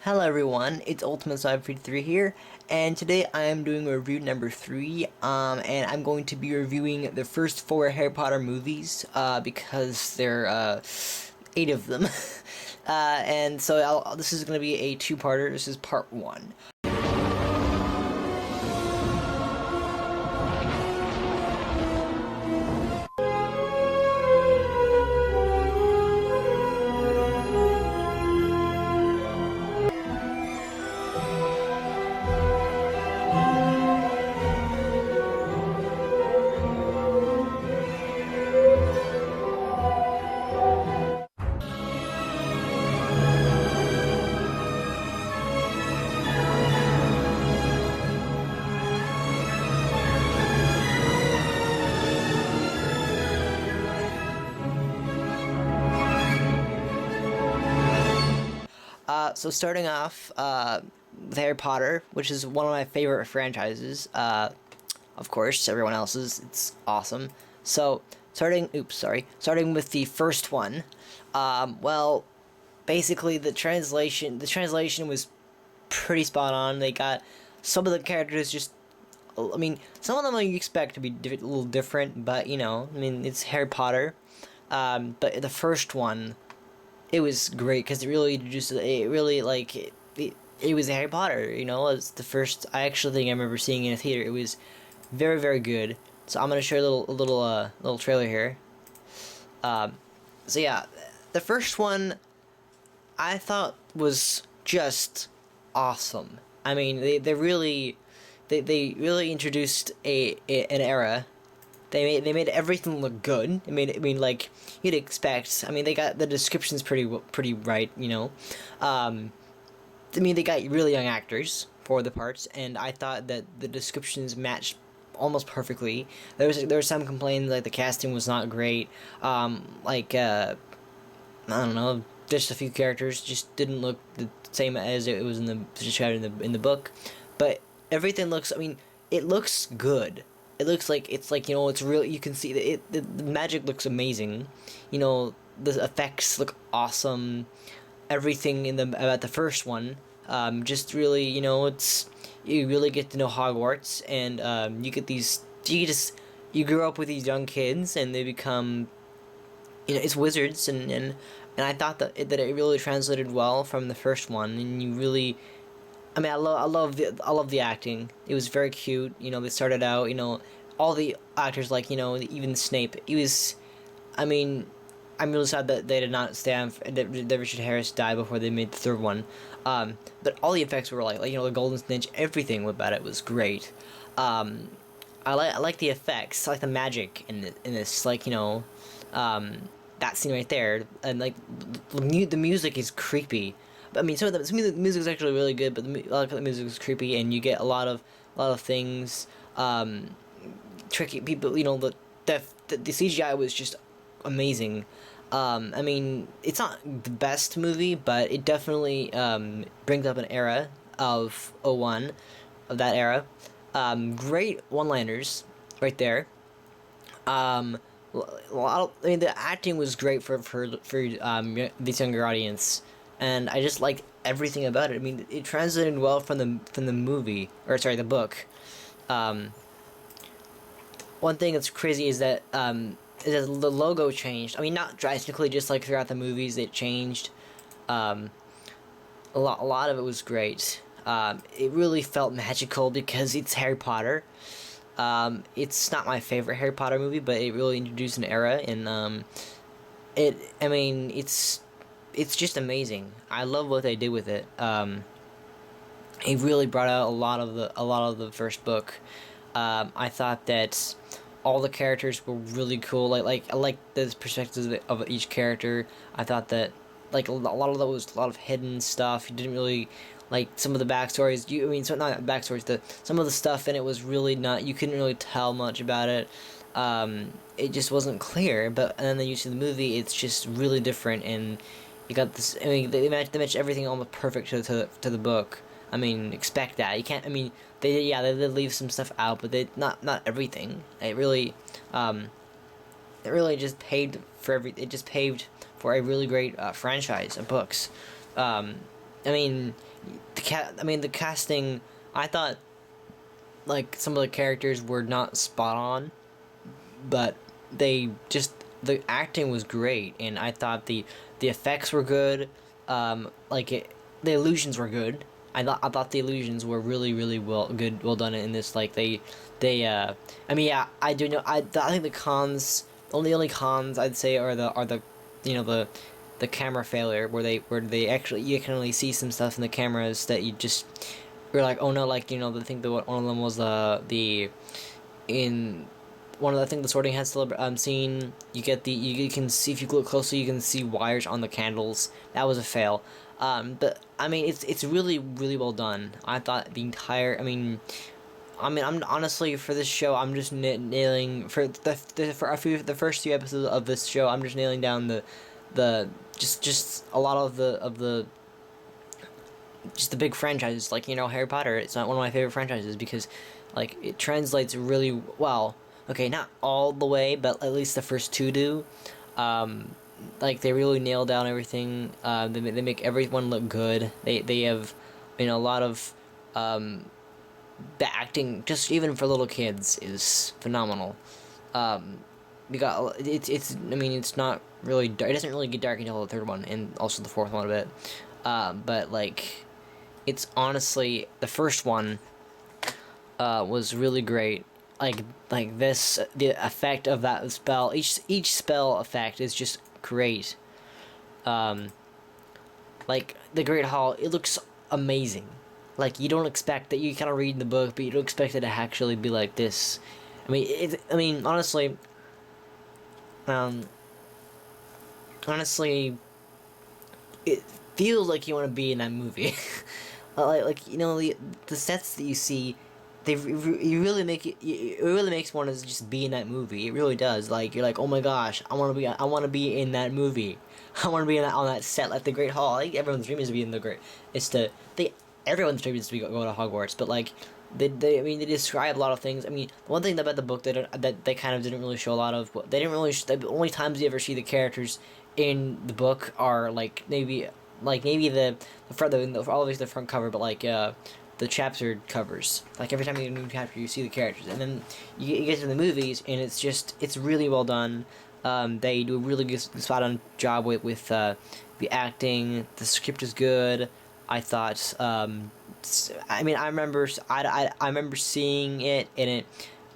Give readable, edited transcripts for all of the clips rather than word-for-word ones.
Hello everyone, it's Ultimate53 here, and today I am doing review number 3, and I'm going to be reviewing the first 4 Harry Potter movies, because there are, 8 of them, and so this is going to be a two-parter. This is part 1. So starting off with Harry Potter, which is one of my favorite franchises. Of course, everyone else's. It's awesome. So starting with the first one. Well, basically the translation was pretty spot on. They got some of the characters just. I mean, some of them you expect to be a little different, but it's Harry Potter. But the first one, it was great because it really introduced it. Really it was Harry Potter. It was the first. I actually think I remember seeing it in a theater. It was very, very good. So I'm gonna share a little trailer here. So yeah, the first one I thought was just awesome. I mean, they really introduced an era. They made everything look good. Like you'd expect. I mean, they got the descriptions pretty right. They got really young actors for the parts, and I thought that the descriptions matched almost perfectly. There were some complaints like the casting was not great. I don't know, just a few characters just didn't look the same as it was described in the book, but everything looks. I mean, it looks good. It looks like it's real. You can see that the magic looks amazing. The effects look awesome. Everything about the first one, just really, you really get to know Hogwarts, and you grow up with these young kids, and they become, it's wizards, and I thought that it really translated well from the first one, and you really. I mean, I love the acting. It was very cute. They started out. All the actors, even Snape. He was. I mean, I'm really sad that they did not stand. That Richard Harris died before they made the third one. But all the effects were the golden snitch. Everything about it was great. I like the effects. I like the magic in this. That scene right there, and the music is creepy. I mean, some of the music is actually really good, but a lot of the music is creepy, and you get a lot of things, tricky people. The CGI was just amazing. I mean, it's not the best movie, but it definitely brings up an era of '01, of that era. Great one-liners right there. The acting was great for this younger audience, and I just liked everything about it. I mean, it translated well from the movie, or sorry, the book. One thing that's crazy is that the logo changed. I mean, not drastically, just throughout the movies it changed. A lot of it was great. It really felt magical because it's Harry Potter. It's not my favorite Harry Potter movie, but it really introduced an era, and it's just amazing. I love what they did with it. It really brought out a lot of the first book. I thought that all the characters were really cool. I like the perspectives of each character. I thought that a lot of that was a lot of hidden stuff. You didn't really some of the backstories. Not backstories. Some of the stuff in it was really not. You couldn't really tell much about it. It just wasn't clear. But and then you see the movie, it's just really different, and you got this. I mean, they match everything almost perfect to the book. I mean, expect that. You can't. I mean, they did leave some stuff out, but they not everything. It really just paved for It just paved for a really great franchise of books. I mean, the casting. I thought like some of the characters were not spot on, but they just the acting was great, and I thought the effects were good. The illusions were good. I thought the illusions were really well done in this. Like they. I mean, yeah, I do know. I think the cons. Only cons I'd say are the you know the camera failure where they actually you can only see some stuff in the cameras that you just you're like, oh no, like the thing that one of them was the in one of the things the Sorting Hat scene. You get you can see, if you look closely, you can see wires on the candles. That was a fail. But I mean, it's really well done. I thought the entire. I'm honestly, for this show, I'm just nailing for the first few episodes of this show. I'm just nailing down the just a lot of the just the big franchises, like Harry Potter. It's not one of my favorite franchises because like it translates really well. Okay, not all the way, but at least the first two do. Like they really nail down everything. They make everyone look good. They have a lot of the acting, just even for little kids, is phenomenal. We got it's I mean, it's not really dark. It doesn't really get dark until the third one, and also the fourth one a bit. But like it's honestly, the first one was really great. Like this, the effect of that spell, each spell effect is just great. Like the Great Hall, it looks amazing. Like you don't expect that. You kind of read in the book, but you don't expect it to actually be like this. Honestly, um, honestly, it feels like you want to be in that movie. The sets that you see, you really make it really makes one to just be in that movie. It really does. Like you're like, oh my gosh, I want to be in that movie. I want to be on that set, like the Great Hall. Like everyone's dream is to be in the Great. It's to they Everyone's dream is to go to Hogwarts, but like they describe a lot of things. I mean, one thing about the book that they kind of didn't really show a lot of. They didn't really. The only times you ever see the characters in the book are maybe the front, always the front cover, but the chapter covers. Like every time you get a new chapter, you see the characters, and then you get to the movies, and it's really well done. They do a really good spot on job with the acting. The script is good. I thought. I remember. I remember seeing it, and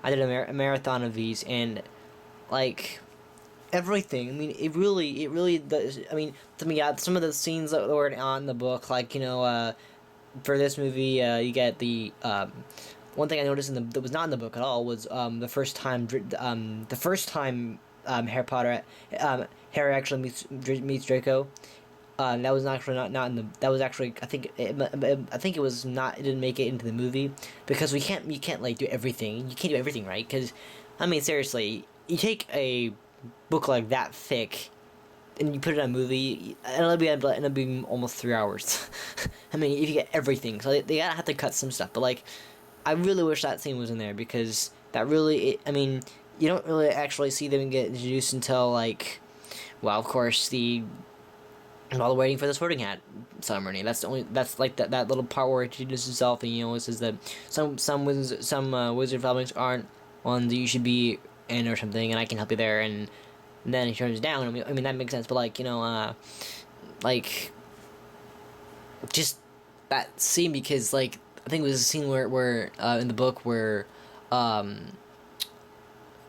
I did a marathon of these, and like everything. I mean, it really does. I mean, to me, some of the scenes that were on the book, for this movie, you get the one thing I noticed that was not in the book at all was the first time Harry actually meets Draco. That was actually not in the. That was actually, I think it was not. It didn't make it into the movie because you can't like do everything. You can't do everything right because, seriously, you take a book like that thick and you put it in a movie, and it'll end up being almost 3 hours. If you get everything, so they gotta have to cut some stuff. But I really wish that scene was in there because that really. You don't really actually see them get introduced until of course while waiting for the Sorting Hat ceremony. That's that little part where he introduces himself and it says that some wizard families aren't ones that you should be in or something, and I can help you there, and then he turns it down. That makes sense, but just that scene, because I think it was a scene where in the book where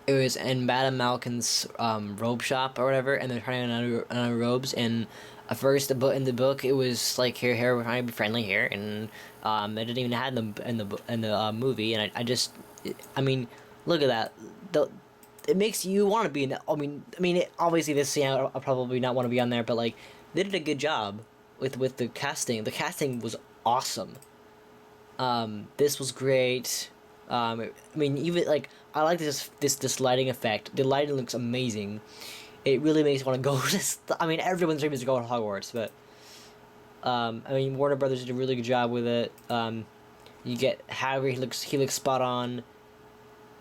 it was in Madame Malkin's robe shop or whatever, and they're trying on robes, and at first in the book it was like here we're trying to be friendly here, and they didn't even have in the movie, and look at that. It makes you want to be in that. Obviously this scene I'll probably not want to be on there, but they did a good job with the casting. The casting was awesome. This was great. Even I like this lighting effect. The lighting looks amazing. It really makes me want to go. Everyone's dream is to go to Hogwarts, but Warner Brothers did a really good job with it. You get Harry. He looks spot on.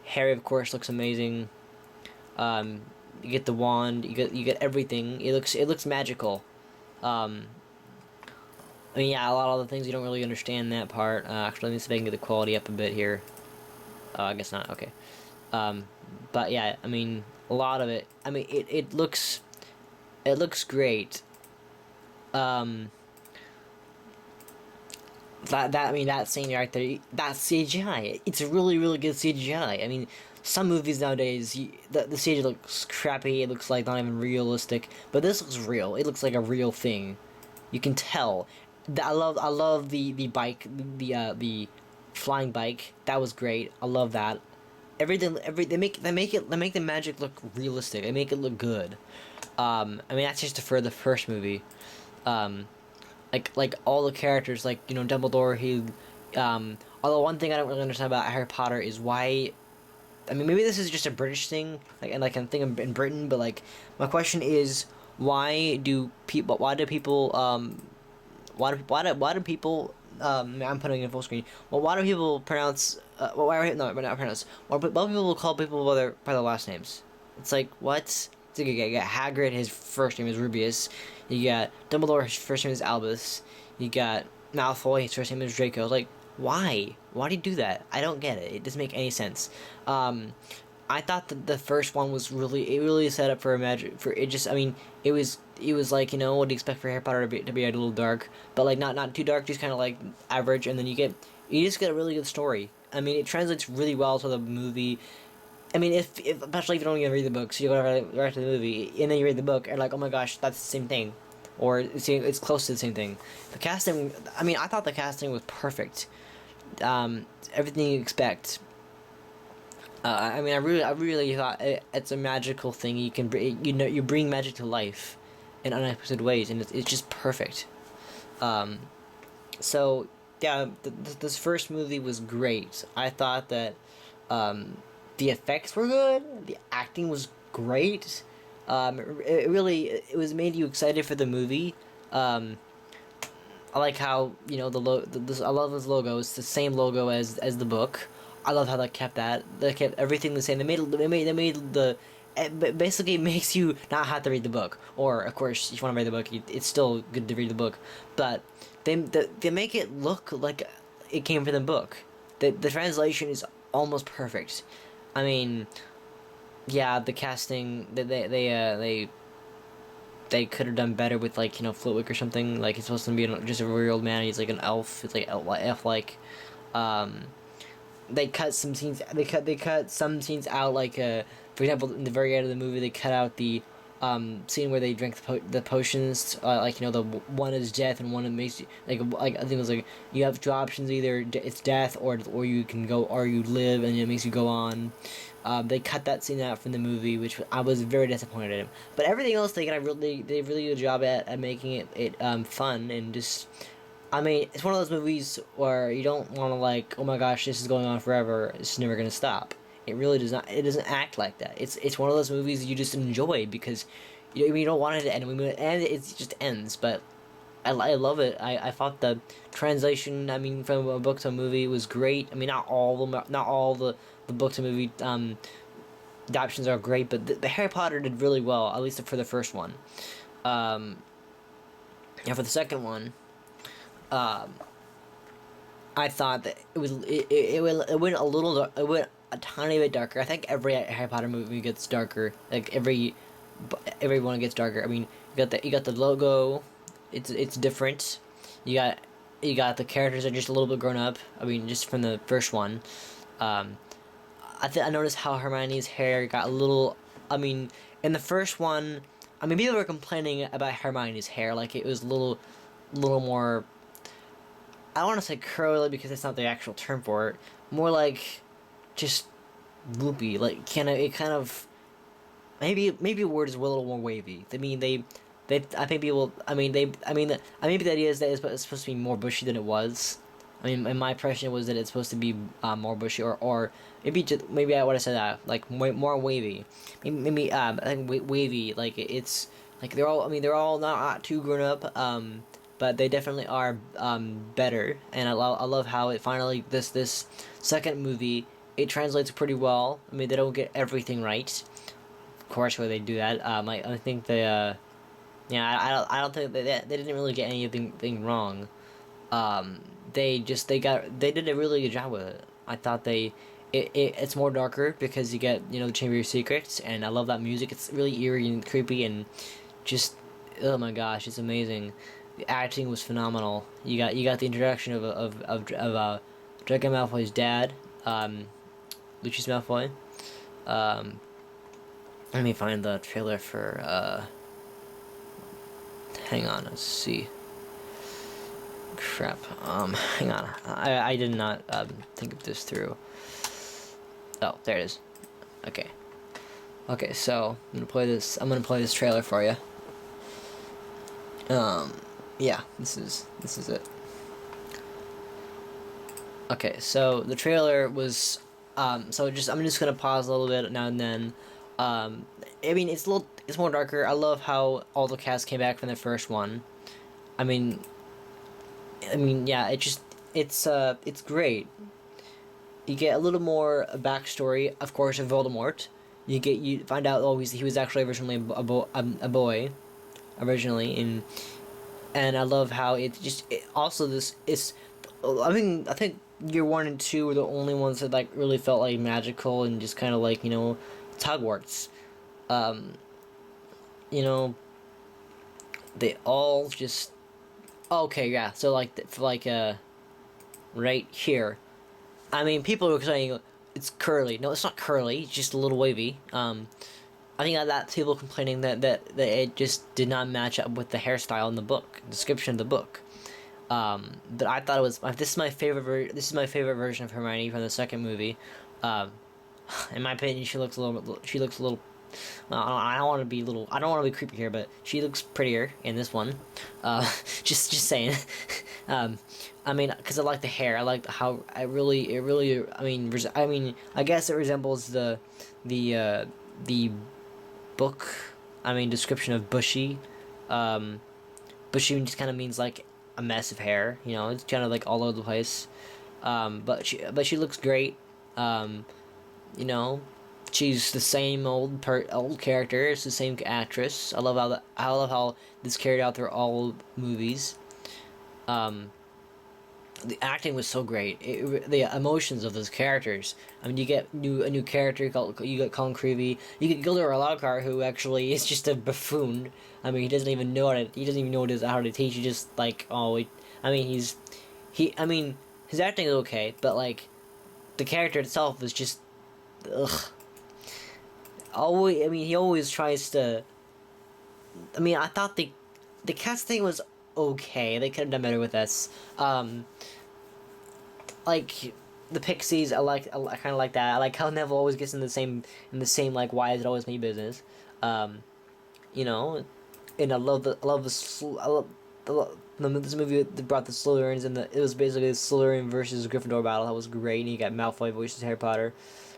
Harry, of course, looks amazing. You get the wand. You get everything. It looks magical. I mean, yeah, a lot of the things you don't really understand that part. Actually, let me see if I can get the quality up a bit here. Oh, I guess not. Okay. Um, but yeah, I mean, a lot of it. I mean, it looks great. Um, that I mean that scene right there, that's CGI. It's really good CGI. I mean, some movies nowadays, the CGI looks crappy. It looks like not even realistic. But this looks real. It looks like a real thing. You can tell. I love the bike, the flying bike. That was great. I love that. Everything they make the magic look realistic. They make it look good. I mean that's just for the first movie. Um, like all the characters, like Dumbledore. Although one thing I don't really understand about Harry Potter is why. I mean, maybe this is just a British thing, like and like a thing in Britain. But like, my question is, why do people why do people I'm putting it in full screen. Well, why do people pronounce well, why no, but not pronounce. Why do people call people by their last names? It's like what? So you got Hagrid. His first name is Rubius. You got Dumbledore. His first name is Albus. You got Malfoy. His first name is Draco. Like why? Why do you do that? I don't get it. It doesn't make any sense. Um, I thought that the first one was really set up for a magic for it. Just I mean it was like what do you expect for Harry Potter to be a little dark, but like not too dark, just kind of like average, and then you just get a really good story. I mean it translates really well to the movie. I mean if especially if you don't even read the books, you go right to the movie and then you read the book and like oh my gosh that's the same thing, or it's close to the same thing. The casting, I mean I thought the casting was perfect. Everything you expect. I mean, I really thought it's a magical thing. You can, you bring magic to life in unexpected ways, and it's just perfect. Um, so yeah, this first movie was great. I thought that the effects were good. The acting was great. It was made you excited for the movie. Um, I like how I love this logo. It's the same logo as the book. I love how they kept that. They kept everything the same. They made the it basically makes you not have to read the book. Or of course, if you want to read the book, it's still good to read the book. But they make it look like it came from the book. The translation is almost perfect. I mean, yeah, the casting they could have done better with like Flitwick or something. Like he's supposed to be just a real old man. He's like an elf. It's like elf like. Um, they cut some scenes. They cut some scenes out. Like for example, in the very end of the movie, they cut out the scene where they drink the potions. Like the one is death and one that makes you like I think it was like you have two options. Either it's death or you can go or you live and it makes you go on. They cut that scene out from the movie, which I was very disappointed in. But everything else, they did a really good job at making it fun and just. I mean, it's one of those movies where you don't want to like, oh my gosh, this is going on forever. It's never gonna stop. It really does not. It doesn't act like that. It's one of those movies you just enjoy because you don't want it to end. When it ends, it just ends. But I love it. I thought the translation. I mean, from a book to a movie was great. I mean, not all the book to movie adaptations are great, but the Harry Potter did really well. At least for the first one. Um, and for the second one. Um, I thought that it went a little it went a tiny bit darker. I think every Harry Potter movie gets darker. Like every one gets darker. I mean, you got the logo. It's different. You got the characters are just a little bit grown up. I mean, just from the first one. Um, I noticed how Hermione's hair got a little. I mean, in the first one, I mean, people were complaining about Hermione's hair, like it was little more. I don't want to say curly because that's not the actual term for it. More like just loopy, like kind of maybe a word is a little more wavy. I mean they I think people maybe the idea is that it's supposed to be more bushy than it was. I mean, and my impression was that it's supposed to be more bushy or maybe I would have said that like more wavy. Maybe I think wavy like it's like they're all not too grown up. But they definitely are better, and I love how it finally this second movie it translates pretty well. I mean they don't get everything right, of course, where they do that. I think they yeah I don't think they didn't really get anything wrong. Um, they did a really good job with it. I thought it's more darker because you get the Chamber of Secrets, and I love that music. It's really eerie and creepy, and just oh my gosh, it's amazing. The acting was phenomenal. You got the introduction of Draco Malfoy's dad, um, Lucius Malfoy. Um, Let me find the trailer for. Hang on, let's see. Crap. Hang on. I did not think of this through. Oh, there it is. Okay. Okay, so I'm gonna play this. I'm gonna play this trailer for you. Yeah, this is it. Okay, so the trailer was, I'm just gonna pause a little bit now and then. I mean, it's more darker. I love how all the cast came back from the first one. I mean, yeah, it's great. You get a little more backstory, of course, of Voldemort. You find out he was actually originally a boy, originally, and I love how also this is. I mean, I think year one and two were the only ones that like really felt like magical and just kind of like Hogwarts. Um, you know, they all just okay, yeah. So right here. I mean, people were saying it's curly. No, it's not curly. It's just a little wavy. I think that's people complaining that it just did not match up with the hairstyle in the book, description of the book. But I thought it was. This is my favorite. This is my favorite version of Hermione from the second movie. Um, in my opinion, she looks a little. She looks a little. Well, I don't want to be little. I don't want to be creepy here, but she looks prettier in this one. Just saying. um, I mean, because I like the hair. I like how it really. I guess it resembles the book. I mean, description of bushy. Um, Bushy just kind of means like a mess of hair. It's kind of like all over the place. But she looks great. Um, you know, she's the same old character. It's the same actress. I love how this carried out through all movies. Um, the acting was so great. The emotions of those characters. I mean, you get a new character you get Colin Creevy. You get Gilderoy Lockhart, who actually is just a buffoon. I mean, he doesn't even know how to teach. He just like I mean, I mean, his acting is okay, but like the character itself is just ugh. Always, I mean, he always tries to. I mean, I thought the casting was okay. They could have done better with this. Like the Pixies, I kind of like that. I like how Neville always gets in the same like why is it always me business. Um, you know, and I love this movie that brought the Slytherins and it was basically the Slytherin versus Gryffindor battle. That was great. And you got Malfoy versus Harry Potter,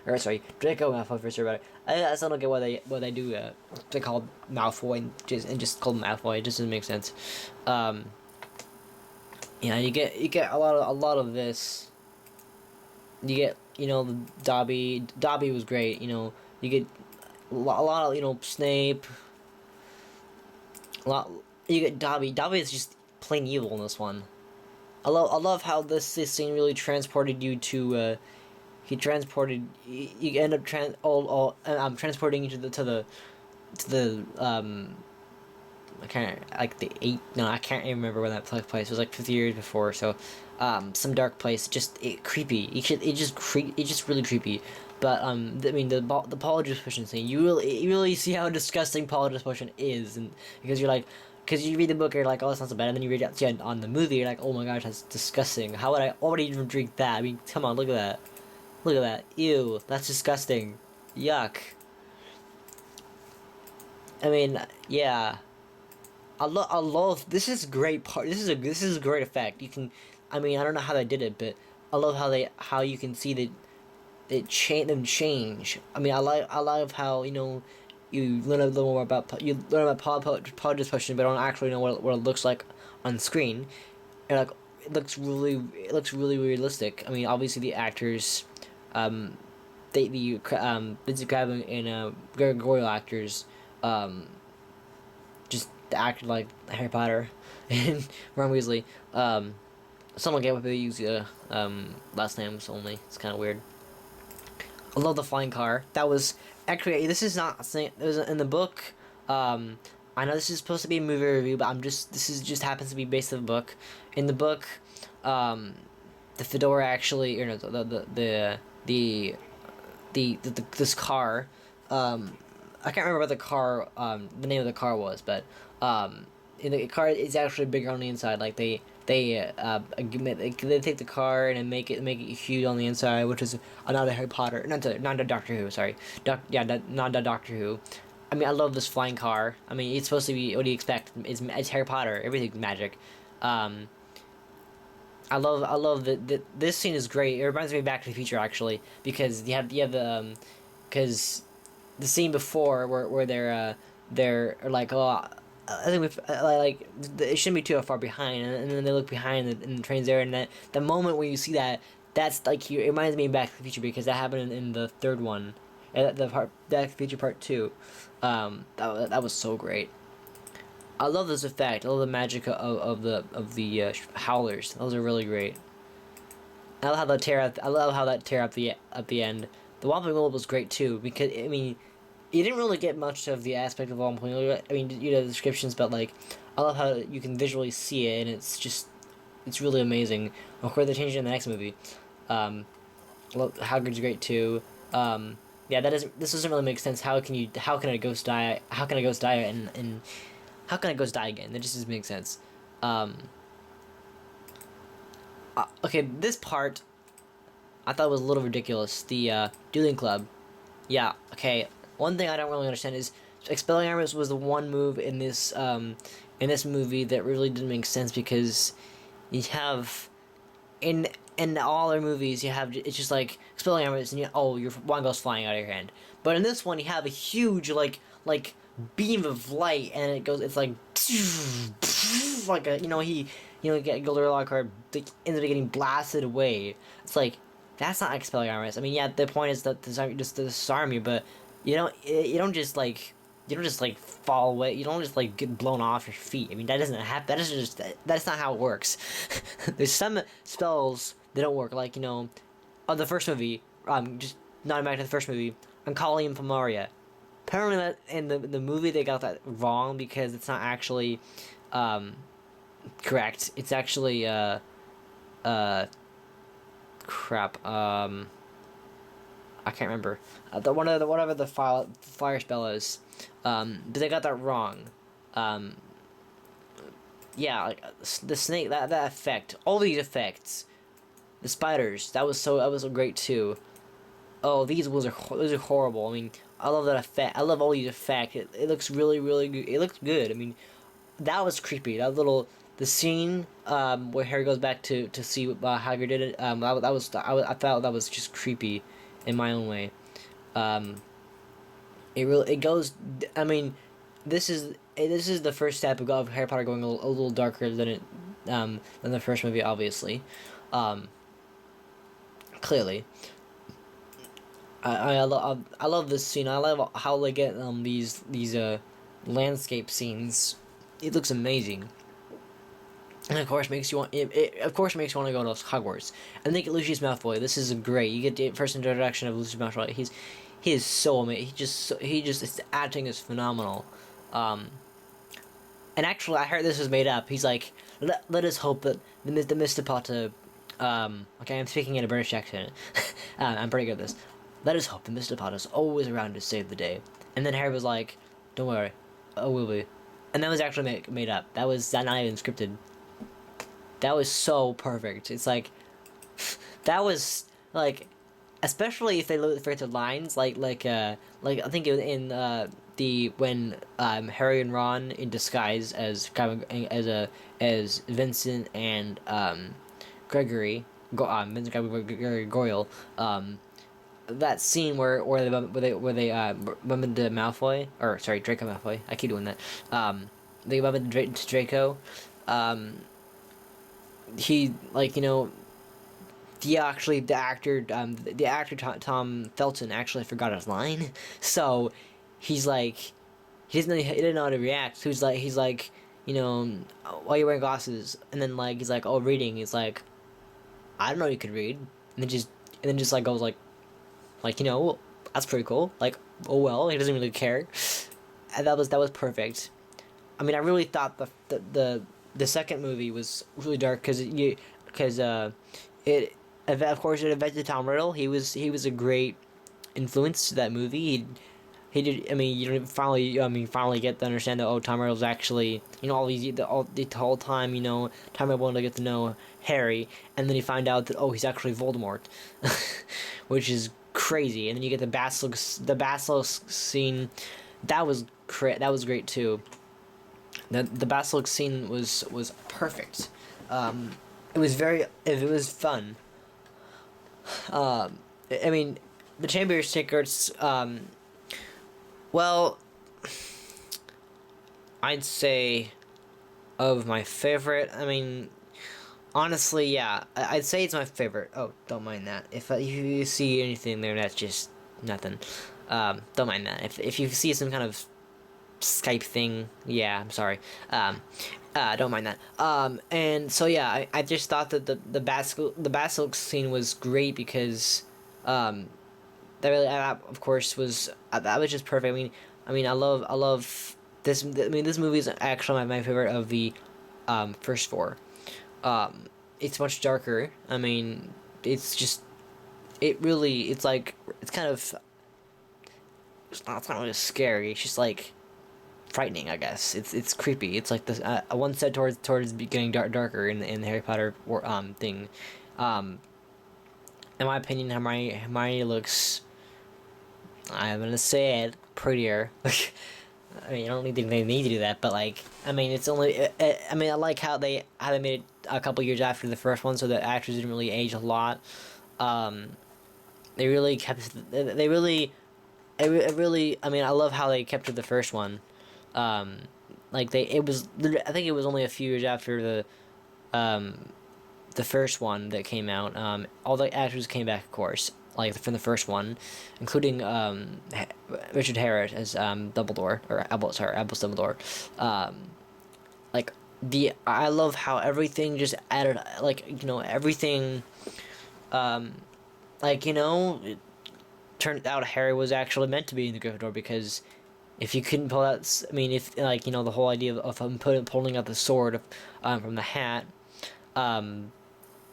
or sorry, Draco Malfoy versus Harry Potter. I still don't get why they do they call Malfoy and just call him Malfoy. It just doesn't make sense. You get a lot of this. You get the Dobby. Dobby was great. You get a lot of Snape. A lot. You get Dobby. Dobby is just plain evil in this one. I love how this scene really transported you to. He transported. You end up transporting you to the I can't like the eight. No, I can't even remember when that took place. It was like 50 years before. So, some dark place. Creepy. It's just really creepy. But I mean the Paul Potion scene. You really see how disgusting Paul Potion is, and because because you read the book, you're like, oh, that's not so bad, and then you read it on the movie, you're like, oh my gosh, that's disgusting. Why would I even drink that? I mean, come on, look at that. Look at that. Ew, that's disgusting. Yuck. I mean, yeah. I love this is great part. This is a great effect. You can, I mean, I don't know how they did it, but I love how you can see them change. I mean, I love how you learn a little more about pod discussion, but don't actually know what it looks like on screen, and like it looks really realistic. I mean, obviously the actors, Lindsay Crabbe and Gregorial actors, just acted like Harry Potter and Ron Weasley. Someone get what they use last names only. It's kind of weird. I love the flying car. That was actually, this is not it was in the book. Um, I know this is supposed to be a movie review, but this is just happens to be based on the book. In the book, um, the fedora actually, or no, the this car, I can't remember what the name of the car was, but in the car is actually bigger on the inside. Like they take the car and make it huge on the inside, which is another Harry Potter, not a Doctor Who. Sorry, not a Doctor Who. I mean, I love this flying car. I mean, it's supposed to be, what do you expect? It's Harry Potter. Everything's magic. Um, I love that this scene is great. It reminds me of Back to the Future actually, because you have the because the scene before where they're like, oh, I think it shouldn't be too far behind, and then they look behind and the train's there, and the moment when you see that, that's like, it reminds me of Back to the Future, because that happened in the third one, the part Back to the Future Part 2. That was so great. I love this effect. I love the magic of the howlers. Those are really great. I love how that tear up the end. The Whomping Willow was great too, because I mean, you didn't really get much of the aspect of Whomping Willow. I mean, you know, the descriptions, but like, I love how you can visually see it, and it's really amazing. Of course, they changed it in the next movie. Hagrid's great too. Yeah, this doesn't really make sense. How can a ghost die? How can a ghost die and how can a ghost die again? That just doesn't make sense. Okay, this part I thought was a little ridiculous. The dueling club. Yeah. Okay. One thing I don't really understand is Expelliarmus was the one move in this movie that really didn't make sense, because you have in all their movies, you have, it's just like Expelliarmus, and your wand goes flying out of your hand. But in this one, you have a huge like beam of light, and it's like like a, get Goldenrod ends up getting blasted away. It's like, that's not Expelliarmus. I mean, yeah, the point is that just to disarm you, but you don't just like fall away. You don't just like get blown off your feet. I mean, that doesn't happen. That's not how it works. There's some spells that don't work, like, on the first movie. Just not back to the first movie. Oncalium Pomoria. Apparently, that in the movie they got that wrong, because it's not actually correct. It's actually crap. I can't remember. Whatever the fire spell is. But they got that wrong. Yeah, like the snake, that effect, all these effects, the spiders, that was so great too. Oh, those are horrible. I mean, I love that effect. I love all these effects. It looks really, really good. It looks good. I mean, that was creepy. The scene where Harry goes back to see what Hagrid did it. I thought that was just creepy, in my own way. It goes. I mean, this is the first step of Harry Potter going a little darker than the first movie, obviously. Clearly. I love this scene. I love how they get these landscape scenes. It looks amazing. And of course makes you want of course makes you want to go to Hogwarts. And then get Lucius Malfoy. This is great. You get the first introduction of Lucius Malfoy. He is so amazing. His acting is phenomenal. And actually, I heard this was made up. He's like, let us hope that the Mr. Potter. Okay, I'm speaking in a British accent. I'm pretty good at this. Let us hope that Mr. Potter's always around to save the day. And then Harry was like, don't worry, I will be. And that was actually made up. That was not even scripted. That was so perfect. It's like, that was like, especially if they look for the lines, like I think it was in when Harry and Ron in disguise as as Vincent and Gregory Goyle, that scene where they bump into Malfoy, or sorry, Draco Malfoy. I keep doing that. They bump into Draco. He, like, the actor Tom Felton actually forgot his line, so he's like, he didn't know how to react. He's like why are you wearing glasses? And then like he's like, oh, reading. He's like, I don't know you could read. And then just like goes like that's pretty cool. Like, oh well, he doesn't really care. And that was perfect. I mean, I really thought the second movie was really dark because it of course it affected Tom Riddle. He was a great influence to that movie. He did. I mean, you don't finally get to understand that, oh, Tom Riddle's actually, the whole time, Tom Riddle wanted to get to know Harry, and then you find out that, oh, he's actually Voldemort, which is crazy. And then you get the basilisk scene. That was great too. The basilisk scene was perfect. It was fun. I mean, the Chamber of Secrets. Well, I'd say of my favorite. I mean, honestly, yeah, I'd say it's my favorite. Oh, don't mind that. If you see anything there, that's just nothing. Don't mind that. If you see some kind of Skype thing, yeah, I'm sorry. Don't mind that. And so yeah, I just thought that the basilisk scene was great because, that really, of course, that was just perfect. I mean, I love this. I mean, this movie is actually my favorite of the first four. It's much darker. I mean, it's like it's kind of it's not really scary. It's just like frightening, I guess. It's creepy. It's like this one step towards getting darker in the Harry Potter thing. Um, in my opinion, Hermione looks, I'm gonna say it, prettier. I mean, I don't think they need to do that, but like, I mean, it's only. I mean, I like how they made it a couple years after the first one, so the actors didn't really age a lot. Um, they really kept. They really. It really. I mean, I love how they kept to the first one. Um, like they. It was. I think it was only a few years after um, the first one that came out. All the actors came back, of course, like from the first one, including Richard Harris as Dumbledore or Albus Dumbledore. Um, like I love how everything just added, like everything, um, like it turned out Harry was actually meant to be in the Gryffindor because if you couldn't pull out, I mean, if like the whole idea of him pulling out the sword from the hat, um,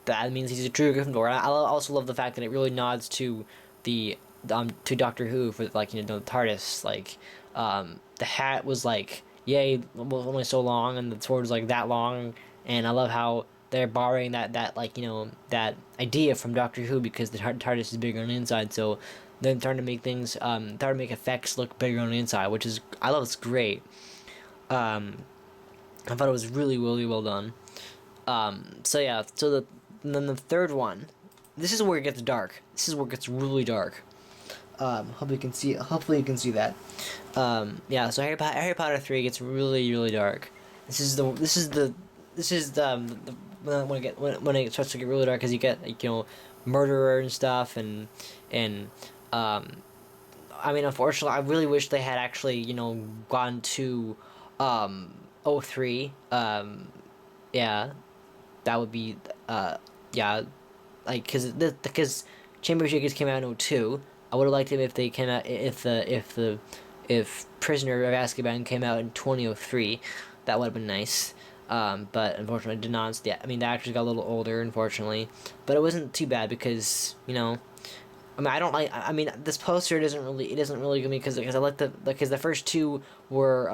that means he's a true Gryffindor. I also love the fact that it really nods the to Doctor Who for like the TARDIS. Like the hat was like yay was only so long and the sword was like that long, and I love how they're borrowing that like that idea from Doctor Who because the TARDIS is bigger on the inside. So then trying to make things trying to make effects look bigger on the inside, which is I love. It's great. Um, I thought it was really really well done. So yeah, and then the third one, this is where it gets dark. This is where it gets really dark. Hope you can see. Hopefully you can see that. Yeah. So Harry Potter 3 gets really really dark. This is the when it starts to get really dark because you get like murderer and stuff and um I mean, unfortunately, I really wish they had actually gone to '03. Yeah, that would be yeah, like because Chamber of Secrets came out in '02. I would have liked it if they came out if Prisoner of Azkaban came out in 2003. That would have been nice. But unfortunately it did not. Yeah, I mean the actors got a little older, unfortunately, but it wasn't too bad because I mean, I don't like. I mean, this poster doesn't really. It doesn't really give me because I like because the first two were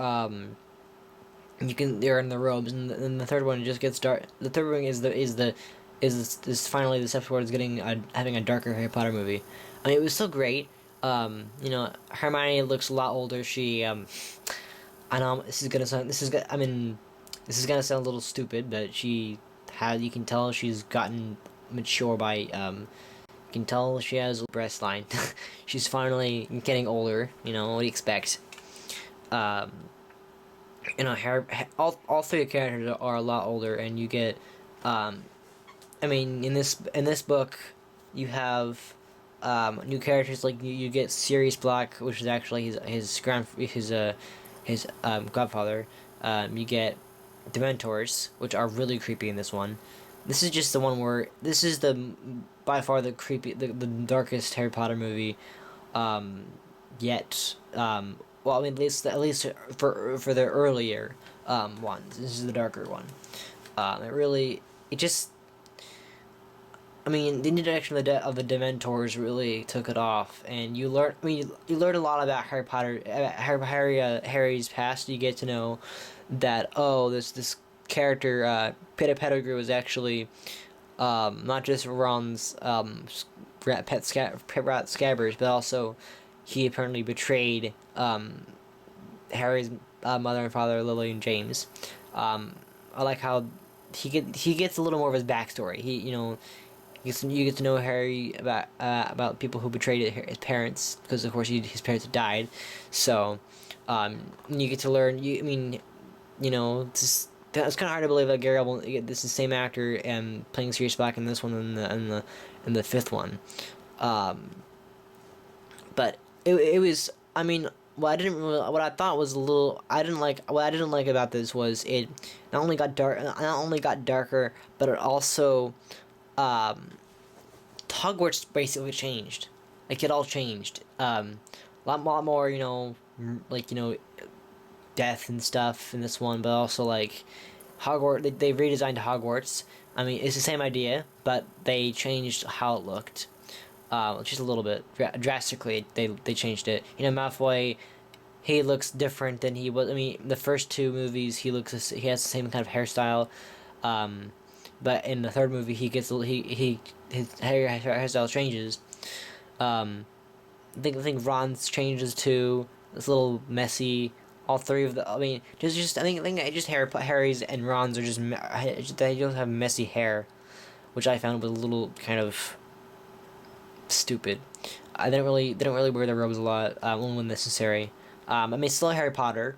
they're in the robes and the third one just gets dark. The third one is finally the step towards getting having a darker Harry Potter movie. I mean, it was still great. Hermione looks a lot older. She I know this is gonna sound. I mean, this is gonna sound a little stupid, but you can tell she's gotten mature by you can tell she has a breast line. She's finally getting older. What do you expect? Um, all three characters are a lot older, and you get, I mean, in this book, you have, new characters like you get Sirius Black, which is actually his godfather. You get Dementors, which are really creepy in this one. This is just the one where this is the by far the darkest Harry Potter movie um, yet. Well, I mean, at least for the earlier ones, this is the darker one. It really, it just, I mean, the introduction of the Dementors really took it off, and you learn. I mean, you learn a lot about Harry Potter, Harry's past. You get to know that this character, Peter Pettigrew, was actually not just Ron's pet rat Scabbers, but also he apparently betrayed Harry's mother and father, Lily and James. I like how he gets a little more of his backstory. You get to know Harry about people who betrayed his parents, because of course his parents died. So you get to learn. I mean, it's kind of hard to believe that Gary Oldman, this is the same actor and playing Sirius Black in this one and the fifth one. Um, but it was, I mean, what I thought was a little I didn't like what I didn't like about this was it not only got darker, but it also um, Hogwarts basically changed. Like it all changed. Lot more, like death and stuff in this one, but also like Hogwarts. They redesigned Hogwarts. I mean, it's the same idea, but they changed how it looked. Just a little bit, drastically. They changed it. Malfoy. He looks different than he was. I mean, the first two movies, he has the same kind of hairstyle. Um, but in the third movie, his hairstyle changes. I think Ron's changes too. It's a little messy. All three of the, I mean, I think just Harry's and Ron's are they don't have messy hair, which I found was a little kind of stupid. They don't really wear their robes a lot, only when necessary. I mean, still Harry Potter.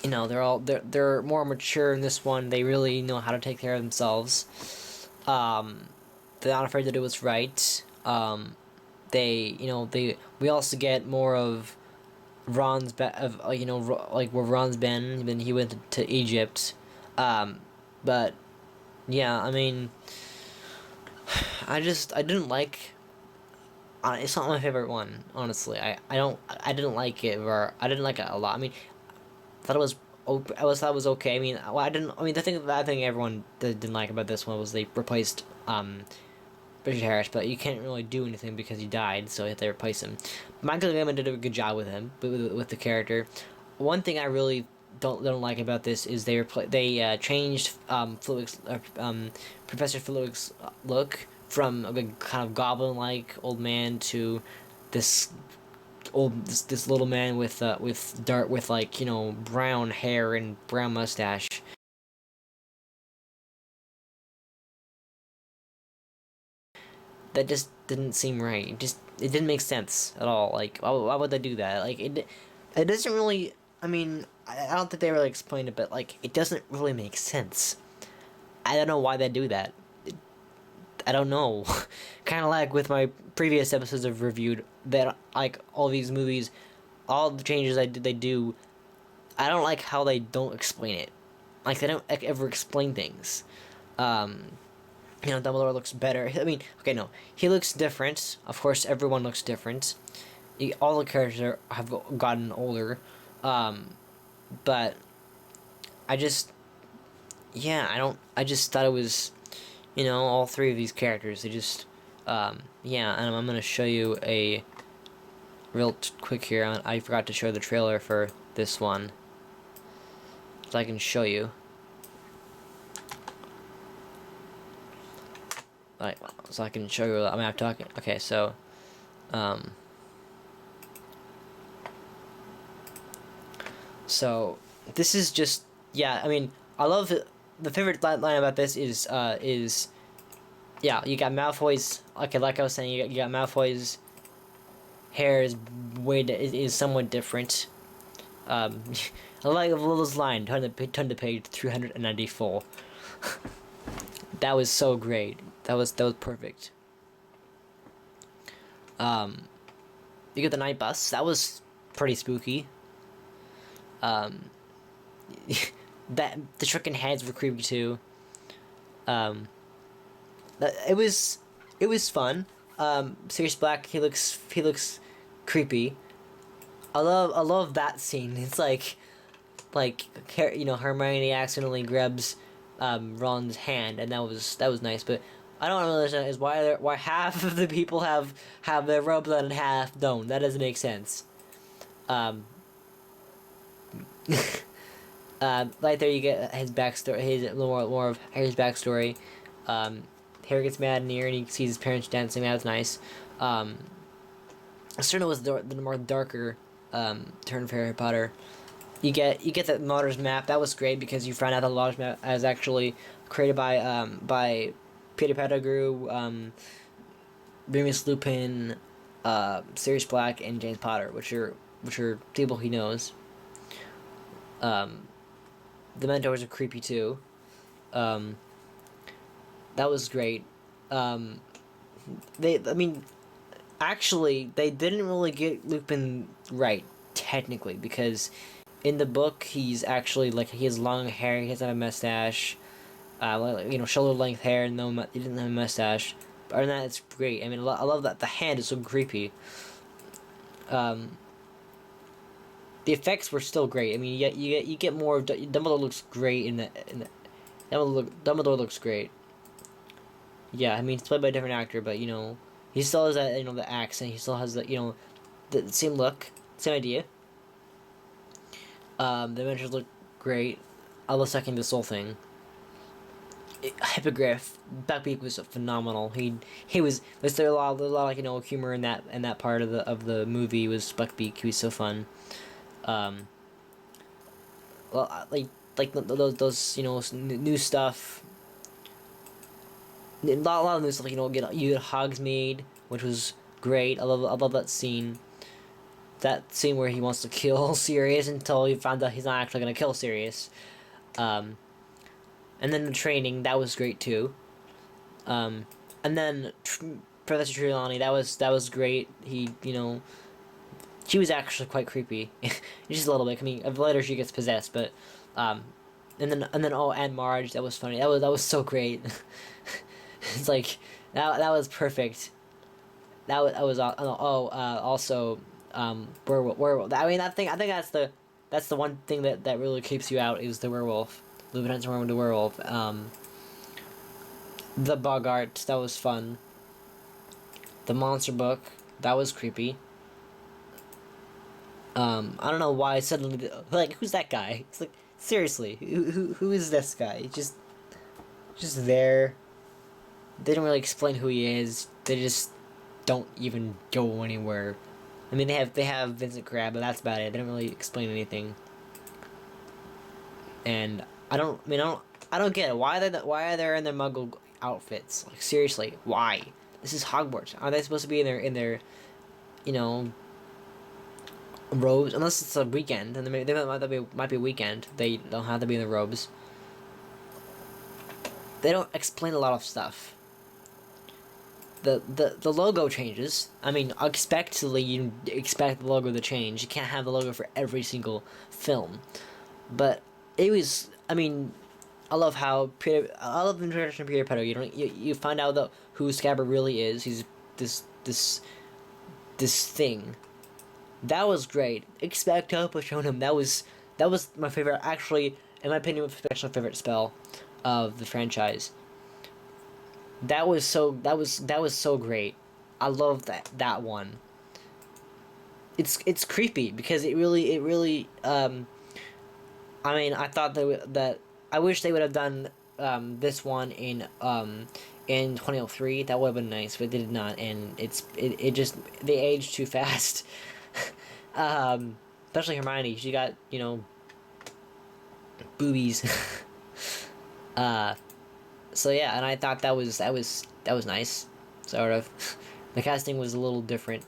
They're more mature in this one. They really know how to take care of themselves. Um, they're not afraid to do what's right. We also get more of where Ron's been. Then he went to Egypt. But yeah, I mean, I didn't like. It's not my favorite one, honestly. I didn't like it, or I didn't like it a lot. I mean, thought it was thought it was okay. I mean, well, I didn't. I mean, the thing everyone didn't like about this one was they replaced Richard Harris, but you can't really do anything because he died, so you have to replace him. Michael Gambon did a good job with him, with the character. One thing I really don't like about this is they changed Professor Flitwick's look from a kind of goblin like old man to this this little man with like brown hair and brown mustache. That just didn't seem right. It didn't make sense at all. Like why would they do that? Like it doesn't really. I mean, I don't think they really explained it, but like it doesn't really make sense. I don't know why they do that. I don't know. Kind of like with my previous episodes I've reviewed, that like all these movies, all the changes they do, I don't like how they don't explain it. Like they don't like, ever explain things. Um, Dumbledore looks better. I mean, okay, no, he looks different. Of course, everyone looks different. All the characters have gotten older, um, but I just, yeah, I don't. I just thought it was, all three of these characters. They just, yeah, and I'm gonna show you a real quick here. I forgot to show the trailer for this one, so I can show you. Like, so I can show you. I mean, I'm talking. Okay, so, um, so this is just, yeah. I mean, I love it. The favorite line about this is yeah. You got Malfoy's. Okay, like I was saying, you got Malfoy's hair is somewhat different. Um, I like Little's line. Turn to page 394. That was so great. That was perfect. You get the night bus. That was pretty spooky. Um, that the shrunken heads were creepy too. Um, it was fun. Sirius Black, he looks creepy. I love that scene. It's like Hermione accidentally grabs Ron's hand, and that was nice. But I don't understand is why half of the people have their robes on and half don't. That doesn't make sense. Um, right there you get his backstory, his more of Harry's backstory. Um, Harry gets mad in here and he sees his parents dancing. That was nice. Um, certainly was the more darker turn of Harry Potter. You get that Motter's map. That was great because you found out the Motter's map is actually created by Peter Pettigrew, Remus Lupin, Sirius Black, and James Potter, which are people he knows. Um, the Mentors are creepy too. Um, that was great. Um, I mean, actually, they didn't really get Lupin right technically because in the book he's actually like he has long hair, he doesn't have a mustache, shoulder length hair, and no, he doesn't have a mustache. But other than that, it's great. I mean, I love that the hand is so creepy. Um, the effects were still great. I mean, you get more. Dumbledore looks great in the Dumbledore looks great. Yeah, I mean, it's played by a different actor, but he still has that the accent. He still has the same look, same idea. The adventures look great. I love second this whole thing. Hippogriff, Buckbeak was phenomenal. He was there a lot of humor in that part of the movie was Buckbeak. He was so fun. Um, well, those new stuff. A lot of new stuff. You get Hogsmeade, which was great. I love that scene. That scene where he wants to kill Sirius until he found out he's not actually gonna kill Sirius. Um, and then the training that was great too. And then Professor Trelawney that was great. She was actually quite creepy, just a little bit. I mean, later she gets possessed, but and then and Marge, that was funny. That was so great. It's like that was perfect. That was also werewolf. I mean, I think that's the one thing that really keeps you out is the werewolf. Lieutenant's Room with the werewolf. The Bogart, that was fun. The monster book, that was creepy. I don't know why suddenly who's that guy? It's like seriously, who is this guy? Just there. They don't really explain who he is. They just don't even go anywhere. I mean, they have Vincent Crabbe, but that's about it. They don't really explain anything. And I don't get it. Why are they in their Muggle outfits? Like seriously, why? This is Hogwarts. Are they supposed to be in their you know robes? Unless it's a weekend, and they might be a weekend. They don't have to be in the robes. They don't explain a lot of stuff. The logo changes. I mean, expectedly you expect the logo to change. You can't have the logo for every single film, but it was. I mean, I love the introduction of Peter Pettigrew. You find out who Scabbard really is. He's this thing. That was great. Expecto Patronum. That was my favorite. Actually, in my opinion, my favorite spell of the franchise. That was so great. I love that one. It's creepy because it really. I mean, I thought that I wish they would have done this one in 2003. That would have been nice, but they did not, and it just they aged too fast. Especially Hermione. She got boobies. uh, so yeah, and I thought that was nice, sort of. The casting was a little different.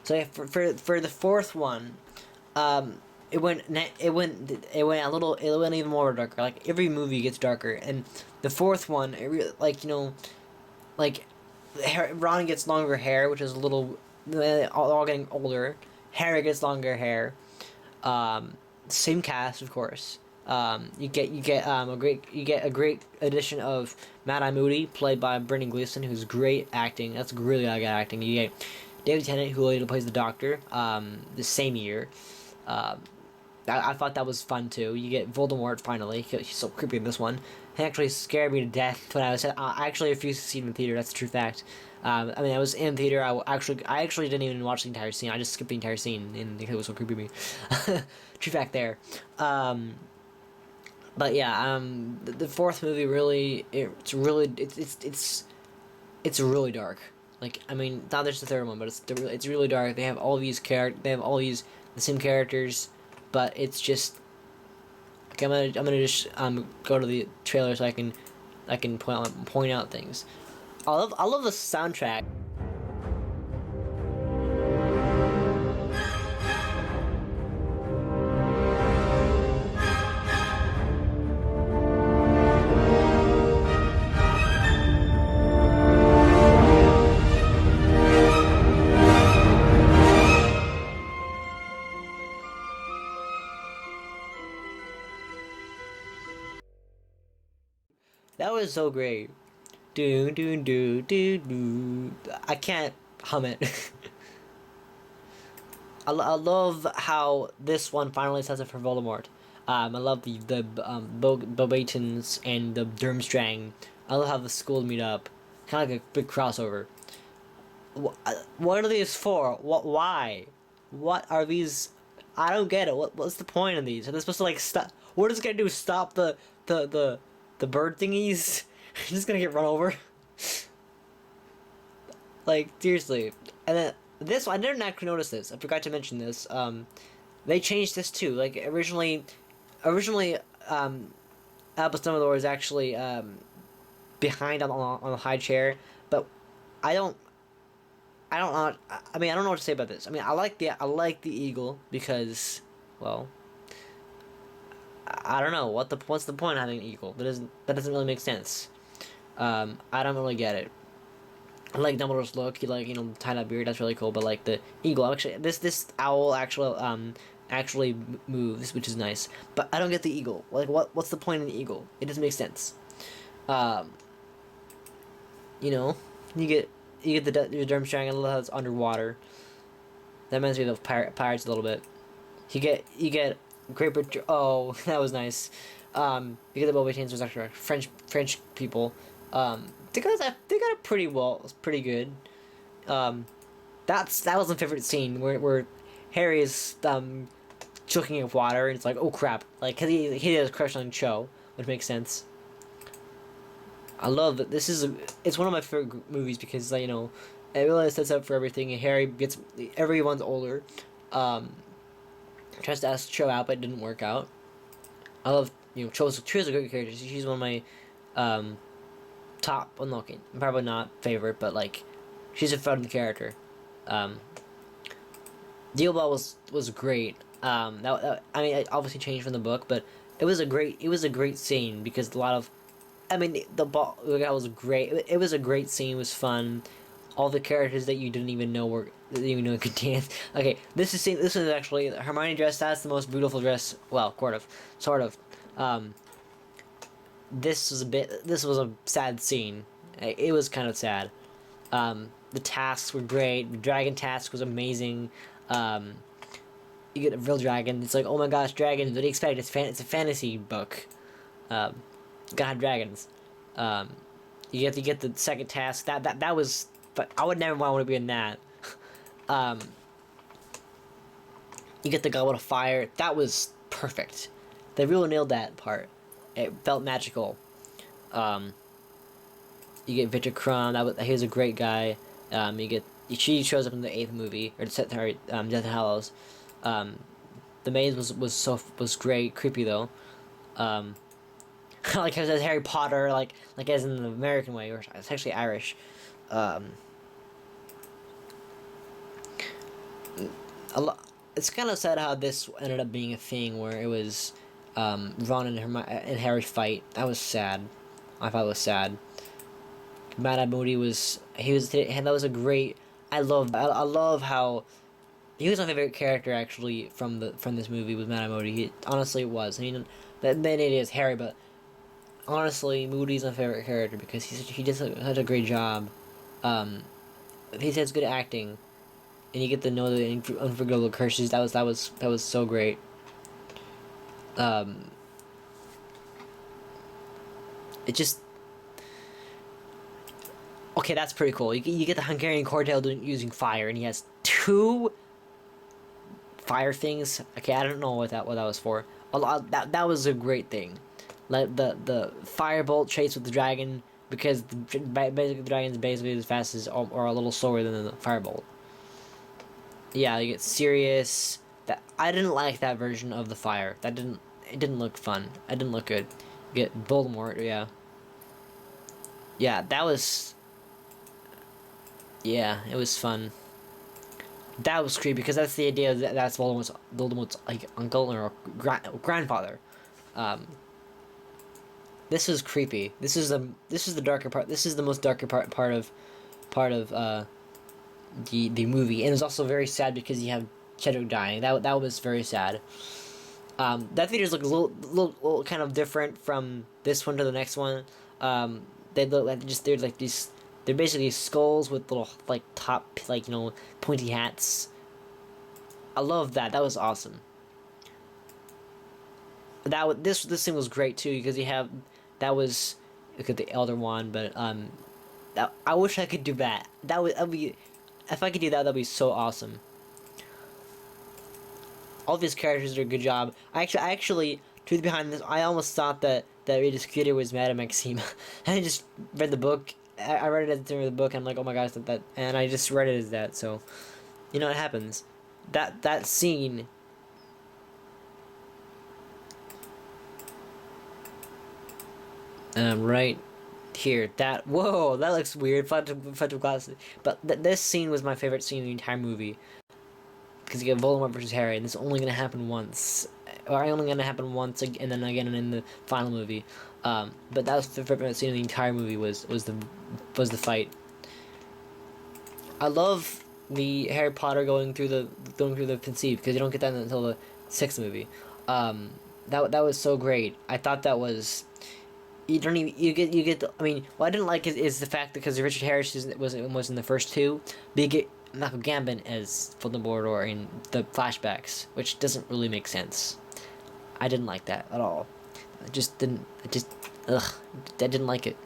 So yeah, for the fourth one, it went even more darker. Like every movie gets darker, and the fourth one, Ron gets longer hair, which is a little, all getting older. Harry gets longer hair. Same cast, of course. You get a great addition of Mad Eye Moody, played by Brendan Gleeson, who's great acting. That's really good acting. You get David Tennant, who later plays the Doctor, the same year. Um, I thought that was fun too. You get Voldemort finally. He's so creepy in this one. He actually scared me to death when I was. I actually refused to see him in theater. That's a true fact. I mean, I was in theater. I actually didn't even watch the entire scene. I just skipped the entire scene, and it was so creepy to me. True fact there. But yeah, the fourth movie really, it's really dark. Like, I mean, not just the third one, but it's really dark. They have all these the same characters, but it's just. Okay, I'm gonna just go to the trailer so I can point out things. I love the soundtrack. That was so great. Do do do do do. I can't hum it. I love how this one finally sets up for Voldemort. I love the Bobatons and the Durmstrang. I love how the schools meet up. Kind of like a big crossover. What are these for? What? Why? What are these? I don't get it. What's the point of these? Are they supposed to like stop? What is it gonna do? Stop the the bird thingies? Just gonna get run over. Like, seriously. And then this I didn't actually notice this. I forgot to mention this. They changed this too. Like originally, Albus Dumbledore is actually behind on the high chair, but I don't. I mean, I don't know what to say about this. I mean, I like the eagle because, well, I don't know what's the point of having an eagle. That doesn't really make sense. I don't really get it. I like Dumbledore's look. He like tied up beard. That's really cool. But like the eagle, actually, this owl actually moves, which is nice. But I don't get the eagle. Like what's the point of the eagle? It doesn't make sense. Um, you know, you get the Durmstrang. I love how it's underwater. That reminds me of pirates a little bit. You get Great Britain. Oh, that was nice. You get the Bobatons, was actually French people. They got it pretty well. It's pretty good. That was my favorite scene where Harry is choking in water and it's like, oh crap, like 'cause he has a crush on Cho, which makes sense. I love that it's one of my favorite movies because it really sets up for everything. And Harry gets everyone's older. Tries to ask Cho out, but it didn't work out. I love Cho's a great character. She's one of my top. Well, no, okay, probably not favorite, but like she's a fun character. Deal Ball was great. I mean, it obviously changed from the book, but it was a great scene because a lot of, I mean, the ball that was great. It was a great scene. It was fun. All the characters that you didn't even know could dance. Okay, this is actually Hermione dress. That's the most beautiful dress. Well, sort of. This was a sad scene. It was kind of sad. The tasks were great. The dragon task was amazing. You get a real dragon. It's like, oh my gosh, dragons! What do you expect? It's a fantasy book. You gotta have dragons. You have to get the second task. That was. But I would never want to be in that. You get the Goblet of Fire. That was perfect. They really nailed that part. It felt magical. You get Victor Crumb. He was a great guy. She shows up in the 8th movie or Death Hallows. The maze was great. Creepy though. Like it says Harry Potter, like as in the American way, or it's actually Irish. It's kind of sad how this ended up being a thing where it was Ron and Harry fight. That was sad. I thought it was sad. Mad Eye Moody that was a great. I love how he was my favorite character actually from this movie with Mad Eye Moody. Honestly, it was. I mean, That then it is Harry, but honestly, Moody's my favorite character because he does such a great job. Um, he has good acting, and you get to know the unforgivable curses. That was so great. Um, it just okay. That's pretty cool. You get the Hungarian cocktail using fire, and he has two fire things. Okay, I don't know what that was for. A lot that was a great thing. Like the firebolt chase with the dragon because basically the dragon's basically as fast as or a little slower than the firebolt. Yeah, you get Sirius. That I didn't like that version of the fire. It didn't look fun. It didn't look good. You get Voldemort. Yeah, yeah, that was yeah, it was fun. That was creepy because that's the idea that that's Voldemort's like uncle or grandfather. Um, this was creepy. This is the darker part. This is the most darker part of the movie, and it was also very sad because you have Chedwick dying. That was very sad. That theater's look little kind of different from this one to the next one. They look like they're like these. They're basically skulls with little like top like pointy hats. I love that. That was awesome. This thing was great too because you have that was look at the Elder Wand, but I wish I could do that. That'd be if I could do that, that'd be so awesome. All these characters do a good job. I actually, truth behind this, I almost thought that Rita's creator was Madame Maxime. I just read the book. I read it at the end of the book. And I'm like, oh my gosh, that, and I just read it as that. So, it happens. That scene. Right here. Whoa, that looks weird. Flat glasses. But this scene was my favorite scene in the entire movie. Because you get Voldemort versus Harry, and it's only gonna happen once, or only gonna happen once, and then again in the final movie. But that was the favorite scene in the entire movie was the fight. I love the Harry Potter going through the conceit because you don't get that until the sixth movie. That was so great. I thought that was. You don't even you get the, I mean what I didn't like is the fact that because Richard Harris was in the first two, but you get Michael Gambon as Voldemort or in the flashbacks, which doesn't really make sense. I didn't like that at all. I just didn't. Ugh. I didn't like it.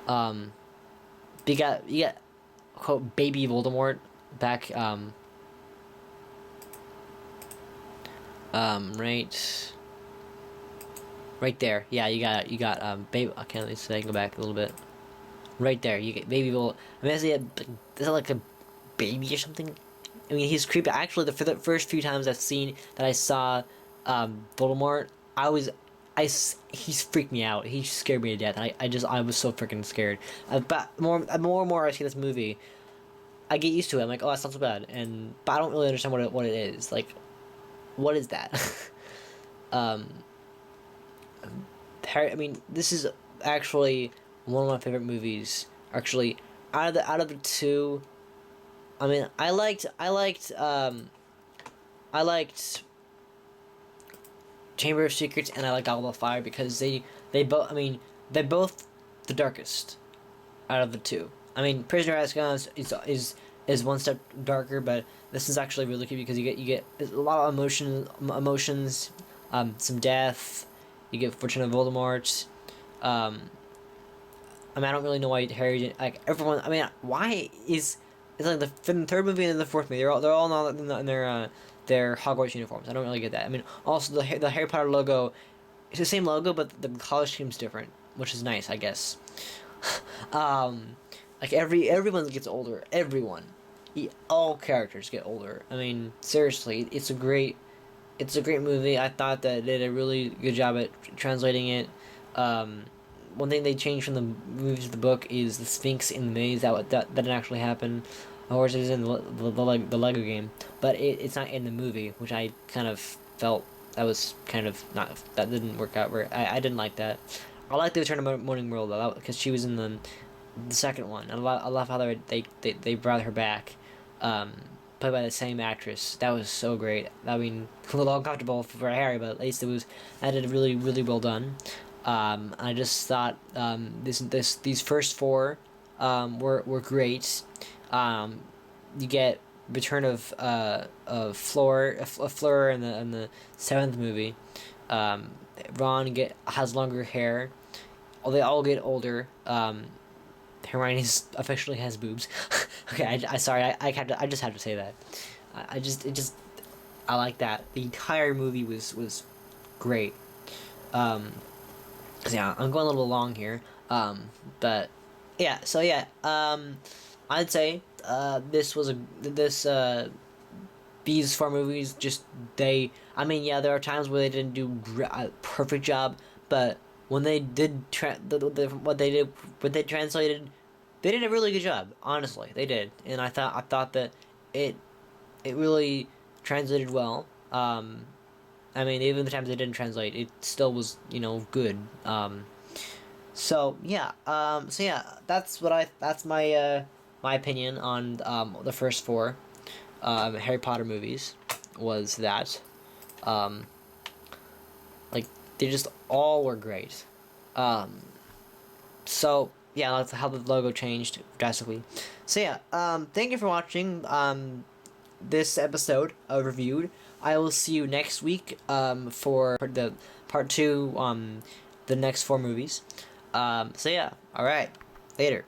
You got quote baby Voldemort back. Right. Right there. Yeah, you got baby. Okay, let me see. I can go back a little bit. Right there, you get baby Voldemort. I mean, is that like a baby or something? I mean, he's creepy. Actually, for the first few times I saw Voldemort, he's freaked me out. He scared me to death. I was so freaking scared. But more I see this movie, I get used to it. I'm like, oh, that's not so bad. But I don't really understand what it is. Like, what is that? um, Harry. I mean, this is actually one of my favorite movies. Actually, out of the two, I mean, I liked Chamber of Secrets and I liked Goblet of Fire because they both. I mean, they're both the darkest out of the two. I mean, Prisoner of Azkaban is one step darker, but this is actually really cute because you get a lot of emotions, some death. You get Fortune of Voldemort. I mean, I don't really know why Harry like everyone. I mean, why is it's like the third movie and the fourth movie? They're all now in their Hogwarts uniforms. I don't really get that. I mean, also the Harry Potter logo, it's the same logo, but the color scheme's different, which is nice, I guess. Like everyone gets older. Everyone, all characters get older. I mean, seriously, it's a great movie. I thought that they did a really good job at translating it. One thing they changed from the movie to the book is the Sphinx in the maze. That didn't actually happen. Of course, it was in the Lego game, but it's not in the movie, which I kind of felt that was kind of not that didn't work out. I didn't like that. I like the Return of Morning World though, because she was in the second one. I love how they brought her back. But played by the same actress. That was so great. I mean, a little uncomfortable for Harry, but at least I did really really well done. I just thought these first four were great. You get return of Fleur in the seventh movie. Ron has longer hair. They all get older. Hermione's officially has boobs. Okay, I sorry, I just had to say that. I like that. The entire movie was great. Um, yeah, I'm going a little long here. But yeah, so yeah, I'd say this these four movies just I mean, yeah, there are times where they didn't do a perfect job, but when they did what they translated, they did a really good job. Honestly, they did, and I thought that it it really translated well. I mean, even the times they didn't translate, it still was, good. So yeah, that's my opinion on the first four Harry Potter movies was that um, like they just all were great. Um, so yeah, that's how the logo changed drastically. So yeah, thank you for watching this episode reviewed. I will see you next week for the part two the next four movies. So yeah, all right, later.